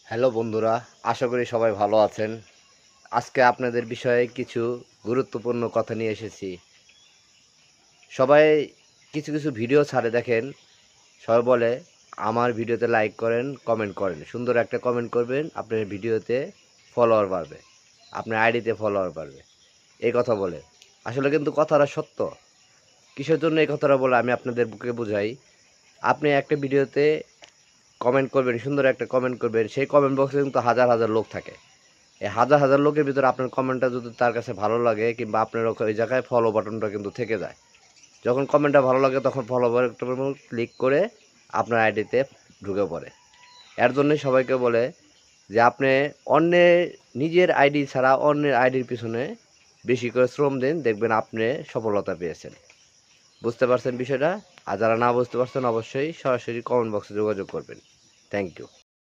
Hello বন্ধুরা, আশা করি সবাই ভালো আছেন। আজকে আপনাদের বিষয়ে কিছু গুরুত্বপূর্ণ কথা নিয়ে এসেছি। সবাই কিছু কিছু ভিডিও ছাড়ে দেখেন, সবাই বলে আমার ভিডিওতে লাইক করেন, কমেন্ট করেন। সুন্দর একটা কমেন্ট করবেন, আপনার ভিডিওতে ফলোয়ার বাড়বে, আপনার আইডিতে ফলোয়ার বাড়বে। এই কথা বলে। আসলে কিন্তু কথাটা সত্য। কিসের জন্য এই কথাটা বলে আমি আপনাদের বুকে বুঝাই। আপনি একটা ভিডিওতে কমেন্ট করবেন, সুন্দর একটা কমেন্ট করবেন, সেই কমেন্ট বক্সে কিন্তু হাজার হাজার লোক থাকে। এই হাজার হাজার লোকের ভিতরে আপনার কমেন্টটা যদি তার কাছে ভালো লাগে, কিংবা আপনার ওই জায়গায় ফলো বাটনটা কিন্তু থেকে যায়। যখন কমেন্টটা ভালো লাগে তখন ফলো বাটনের উপর ক্লিক করে আপনার আইডিতে ঢুকে পড়ে। এর জন্যই সবাইকে বলে যে আপনি অন্যের নিজের আইডি ছাড়া অন্যের আইডির পিছনে বেশি করে শ্রম দিন, দেখবেন আপনি সফলতা পেয়েছেন। বুঝতে পারছেন বিষয়টা? আর যারা না বুঝতে পারছেন অবশ্যই সরাসরি কমেন্ট বক্সে যোগাযোগ করবেন। Thank you.